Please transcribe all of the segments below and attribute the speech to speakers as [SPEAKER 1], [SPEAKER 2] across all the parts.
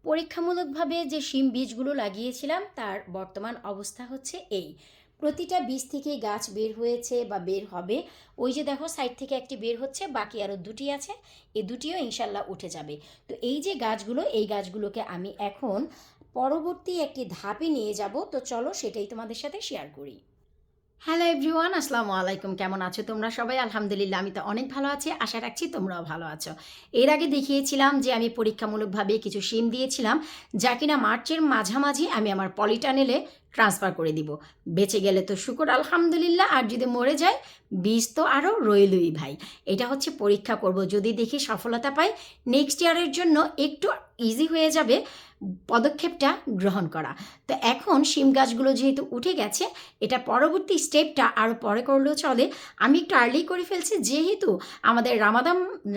[SPEAKER 1] পরীক্ষামূলকভাবে যে শিম বীজগুলো লাগিয়েছিলাম তার বর্তমান অবস্থা হচ্ছে এই। প্রতিটা বীজ থেকেই গাছ বের হয়েছে বা বের হবে। ওই যে দেখো সাইড থেকে একটি বের হচ্ছে, বাকি আরও দুটি আছে, এই দুটিও ইনশাল্লাহ উঠে যাবে। তো এই যে গাছগুলো, এই গাছগুলোকে আমি এখন পরবর্তী একটি ধাপে নিয়ে যাব। তো চলো সেটাই তোমাদের সাথে শেয়ার করি। হ্যালো এভরিওয়ান, আসসালামু আলাইকুম। কেমন আছো তোমরা সবাই? আলহামদুলিল্লাহ, আমি তো অনেক ভালো আছি। আশা রাখছি তোমরাও ভালো আছো। এর আগে দেখিয়েছিলাম যে আমি পরীক্ষামূলকভাবে কিছু শিম দিয়েছিলাম, যা কিনা মার্চের মাঝামাঝি আমি আমার পলিটানেলে ট্রান্সফার করে দিব। বেঁচে গেলে তো শুকর আলহামদুলিল্লাহ, আর যদি মরে যায় বীজ তো আরও রইলই ভাই। এটা হচ্ছে পরীক্ষা করব, যদি দেখি সফলতা পাই নেক্সট ইয়ারের জন্য একটু ইজি হয়ে যাবে পদক্ষেপটা গ্রহণ করা। তো এখন শিম গাছগুলো যেহেতু উঠে গেছে, এটা পরবর্তী স্টেপটা আরও পরে করলেও চলে। আমি একটু আর্লি করে ফেলছি, যেহেতু আমাদের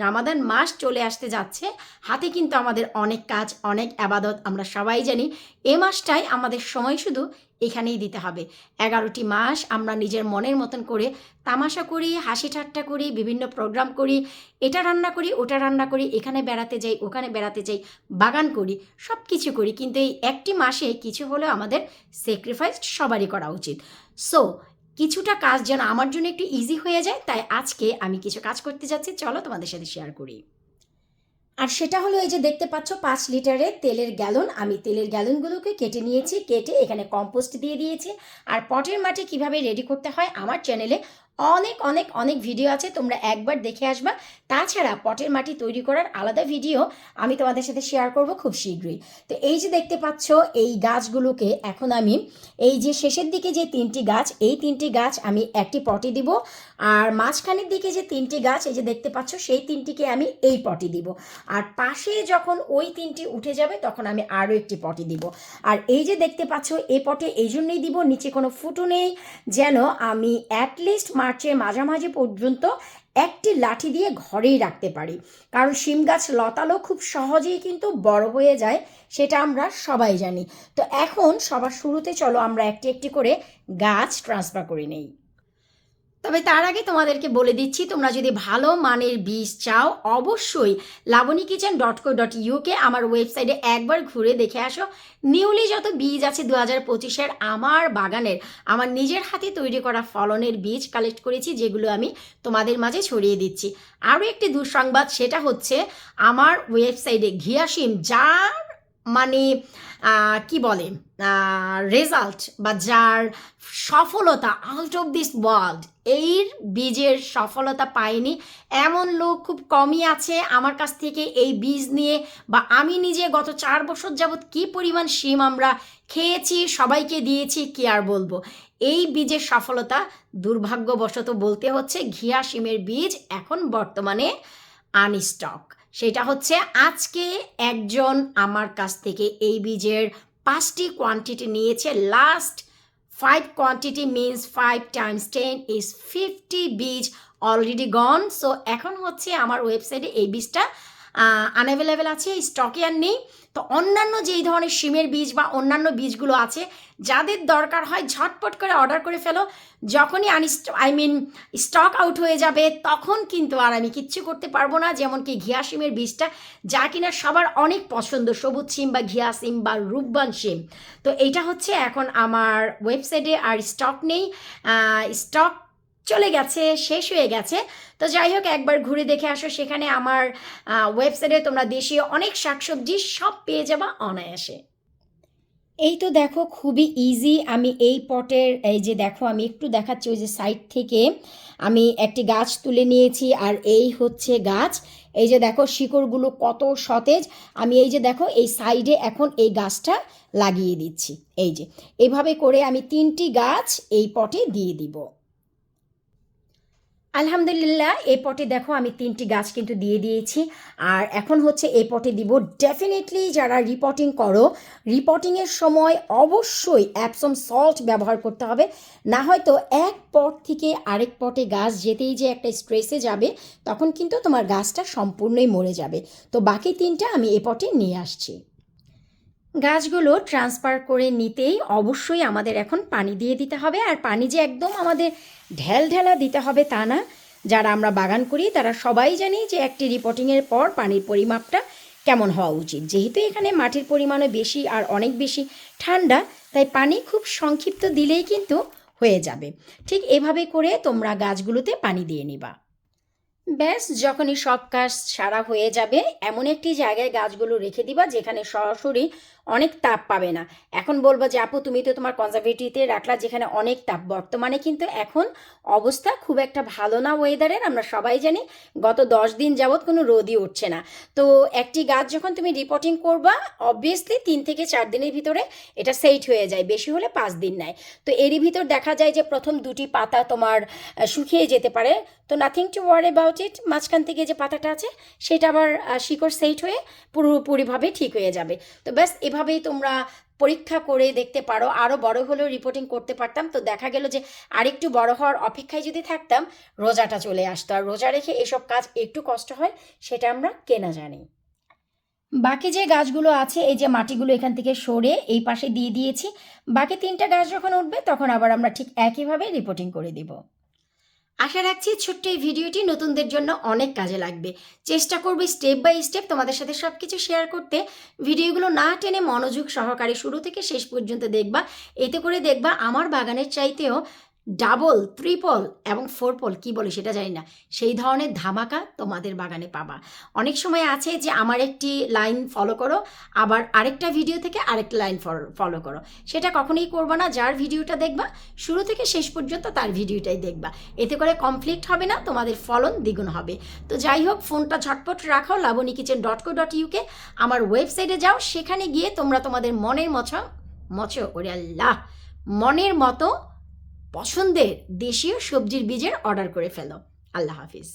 [SPEAKER 1] রামাদান মাস চলে আসতে যাচ্ছে। হাতে কিন্তু আমাদের অনেক কাজ, অনেক আবাদত, আমরা সবাই জানি। এ মাসটাই আমাদের সময় শুধু এখানেই দিতে হবে। 11টি মাস আমরা নিজের মনের মতন করে তামাশা করি, হাসি ঠাট্টা করি, বিভিন্ন প্রোগ্রাম করি, এটা রান্না করি, ওটা রান্না করি, এখানে বেড়াতে যাই, ওখানে বেড়াতে যাই, বাগান করি, সব কিছু করি। কিন্তু এই একটি মাসে কিছু হলেও আমাদের স্যাক্রিফাইস সবারই করা উচিত। সো কিছুটা কাজ যেন আমার জন্য একটু ইজি হয়ে যায়, তাই আজকে আমি কিছু কাজ করতে যাচ্ছি। চলো তোমাদের সাথে শেয়ার করি। আর সেটা হলো এই যে দেখতে পাচ্ছ 5 লিটারের তেলের গ্যালন। আমি তেলের গ্যালনগুলোকে কেটে নিয়েছি, কেটে এখানে কম্পোস্ট দিয়ে দিয়েছি। আর পটের মাটি কিভাবে রেডি করতে হয় আমার চ্যানেলে অনেক অনেক অনেক ভিডিও আছে, তোমরা একবার দেখে আসবা। তাছাড়া পটের মাটি তৈরি করার আলাদা ভিডিও আমি তোমাদের সাথে শেয়ার করব খুব শীঘ্রই। তো এই যে দেখতে পাচ্ছ এই গাছগুলোকে এখন আমি এই যে শেষের দিকে যে 3টি গাছ, এই 3টি গাছ আমি একটি পটে দিব। আর মাঝখানের দিকে যে 3টি গাছ এই যে দেখতে পাচ্ছ, সেই 3টিকে আমি এই পটে দিব। আর পাশে যখন ওই 3টি উঠে যাবে তখন আমি আরও একটি পটে দিব। আর এই যে দেখতে পাচ্ছ এই পটে এই জন্যই দিব, নিচে কোনো ফুটো নেই, যেন আমি অ্যাটলিস্ট মার্চের মাঝামাঝি পর্যন্ত একটি লাঠি দিয়ে ঘরেই রাখতে পারি। কারণ শিম গাছ লতালো খুব সহজেই কিন্তু বড় হয়ে যায়, সেটা আমরা সবাই জানি। তো এখন সবার শুরুতে চলো আমরা একটি একটি করে গাছ ট্রান্সফার করে নেই। তবে তার আগে তোমাদেরকে বলে দিচ্ছি, তোমরা যদি ভালো মানের বীজ চাও অবশ্যই lavaniekitchen.co.uk আমার ওয়েবসাইটে একবার ঘুরে দেখে আসো। নিউলি যত বীজ আছে 2025-এর আমার বাগানের, আমার নিজের হাতে তৈরি করা ফলনের বীজ কালেক্ট করেছি, যেগুলো আমি তোমাদের মাঝে ছড়িয়ে দিচ্ছি। আরও একটি দুঃসংবাদ, সেটা হচ্ছে আমার ওয়েবসাইটে ঘিয়া শিম যার মানে কি বলে রেজাল্ট বা যার সফলতা আউট অফ দিস ওয়ার্ল্ড, এর বীজের সফলতা পায়নি এমন লোক খুব কমই আছে। আমার কাছ থেকে এই বীজ নিয়ে বা আমি নিজে গত 4 বছর যাবৎ কী পরিমাণ শিম আমরা খেয়েছি, সবাইকে দিয়েছি, কি আর বলবো। এই বীজের সফলতা দুর্ভাগ্যবশত বলতে হচ্ছে ঘিয়া শিমের বীজ এখন বর্তমানে আনস্টক। সেটা হচ্ছে আজকে একজন আমার কাছ থেকে এই বীজের 5টি কোয়ান্টিটি নিয়েছে। Last 5 quantity means 5 Times 10 is 50 বীজ অলরেডি গন। সো এখন হচ্ছে আমার ওয়েবসাইটে এই বীজটা আনঅ্যাভেলেবেল আছে, স্টকে আর নেই। তো অন্যান্য যেই ধরনের শিমের বীজ বা অন্যান্য বীজগুলো আছে, যাদের দরকার হয় ঝটপট করে অর্ডার করে ফেলো। যখনই স্টক আউট হয়ে যাবে তখন কিন্তু আর আমি কিচ্ছু করতে পারবো না। যেমন কি ঘিয়া শিমের বীজটা, যা কিনা সবার অনেক পছন্দ, সবুজ শিম বা ঘিয়া শিম বা রূপবান শিম। তো এইটা হচ্ছে এখন আমার ওয়েবসাইটে আর স্টক নেই, স্টক চলে গেছে, শেষ হয়ে গেছে। তো যাই হোক, একবার ঘুরে দেখে আসো, সেখানে আমার ওয়েবসাইটে তোমরা দেশীয় অনেক শাকসবজি সব পেয়ে যাবা অনায়াসে। এই তো দেখো খুবই ইজি। আমি এই পটের এই যে দেখো আমি একটু দেখাচ্ছি, ওই যে সাইড থেকে আমি একটি গাছ তুলে নিয়েছি, আর এই হচ্ছে গাছ। এই যে দেখো শিকড়গুলো কত সতেজ। আমি এই যে দেখো এই সাইডে এখন এই গাছটা লাগিয়ে দিচ্ছি। এই যে এভাবে করে আমি 3টি গাছ এই পটে দিয়ে দিব। আলহামদুলিল্লাহ, এই পটে দেখো আমি 3টি গাছ কিন্তু দিয়ে দিয়েছি। আর এখন হচ্ছে এই পটে দিব। ডেফিনেটলি যারা রিপোর্টিং করো, রিপোর্টিংয়ের সময় অবশ্যই অ্যাপসম সল্ট ব্যবহার করতে হবে, না হয়তো এক পট থেকে আরেক পটে গাছ যেতেই যে একটা স্ট্রেসে যাবে, তখন কিন্তু তোমার গাছটা সম্পূর্ণই মরে যাবে। তো বাকি 3টা আমি এই পটে নিয়ে আসছি। গাছগুলো ট্রান্সফার করে নিতেই অবশ্যই আমাদের এখন পানি দিয়ে দিতে হবে। আর পানি যে একদম আমাদের ঢেলা দিতে হবে তা না। যারা আমরা বাগান করি তারা সবাই জানি যে একটি রিপোর্টিংয়ের পর পানির পরিমাপটা কেমন হওয়া উচিত। যেহেতু এখানে মাটির পরিমাণও বেশি আর অনেক বেশি ঠান্ডা, তাই পানি খুব সংক্ষিপ্ত দিলেই কিন্তু হয়ে যাবে। ঠিক এভাবে করে তোমরা গাছগুলোতে পানি দিয়ে নিবা। ব্যাস, যখনই সব কাজ সারা হয়ে যাবে এমন একটি জায়গায় গাছগুলো রেখে দিবা যেখানে সরাসরি অনেক তাপ পাবে না। এখন বলবো যে আপু তুমি তো তোমার কনজারভেটিভতে রাখলা যেখানে অনেক তাপ, বর্তমানে কিন্তু এখন অবস্থা খুব একটা ভালো না ওয়েদারের, আমরা সবাই জানি। গত 10 দিন যাবৎ কোনো রোদই উঠছে না। তো একটি গাছ যখন তুমি রিপোর্টিং করবা অবভিয়াসলি 3 থেকে 4 দিনের ভিতরে এটা সেট হয়ে যায়, বেশি হলে 5 দিন নেয়। তো এরই ভিতর দেখা যায় যে প্রথম 2টি পাতা তোমার শুকিয়ে যেতে পারে, তো nothing to worry about it. মাঝখান থেকে যে পাতাটা আছে সেটা আবার শিকড় সেট হয়ে পুরোপুরিভাবে ঠিক হয়ে যাবে। তো ব্যাস এভাবেই তোমরা পরীক্ষা করে দেখতে পারো। আরও বড় হলেও রিপোর্টিং করতে পারতাম, তো দেখা গেল যে আরেকটু বড় হওয়ার অপেক্ষায় যদি থাকতাম রোজাটা চলে আসতো, আর রোজা রেখে এসব কাজ একটু কষ্ট হয়, সেটা আমরা কেনা জানি। বাকি যে গাছগুলো আছে এই যে মাটিগুলো এখান থেকে সরে এই পাশে দিয়ে দিয়েছি, বাকি 3টা গাছ যখন উঠবে তখন আবার আমরা ঠিক একইভাবে রিপোর্টিং করে দিব। আশা রাখছি ছোট্ট এই ভিডিওটি নতুনদের জন্য অনেক কাজে লাগবে। চেষ্টা করবে স্টেপ বাই স্টেপ তোমাদের সাথে সব কিছু শেয়ার করতে। ভিডিওগুলো না টেনে মনোযোগ সহকারে শুরু থেকে শেষ পর্যন্ত দেখবা। এতে করে দেখবা আমার বাগানের চাইতেও ডাবল, ট্রিপল এবং 4 কি বলে সেটা জানি না, সেই ধরনের ধামাকা তোমাদের বাগানে পাবা। অনেক সময় আছে যে আমার একটি লাইন ফলো করো, আবার আরেকটা ভিডিও থেকে আরেকটা লাইন ফলো করো, সেটা কখনোই করবা না। যার ভিডিওটা দেখবা শুরু থেকে শেষ পর্যন্ত তার ভিডিওটাই দেখবা, এতে করে কমপ্লিট হবে না, তোমাদের ফলন দ্বিগুণ হবে। তো যাই হোক, ফোনটা ঝটপট রাখো, lavaniykitchen.co.uk আমার ওয়েবসাইটে যাও, সেখানে গিয়ে তোমরা তোমাদের মনের মতো পছন্দের দেশীয় সবজির বীজের অর্ডার করে ফেলো। আল্লাহ হাফিজ।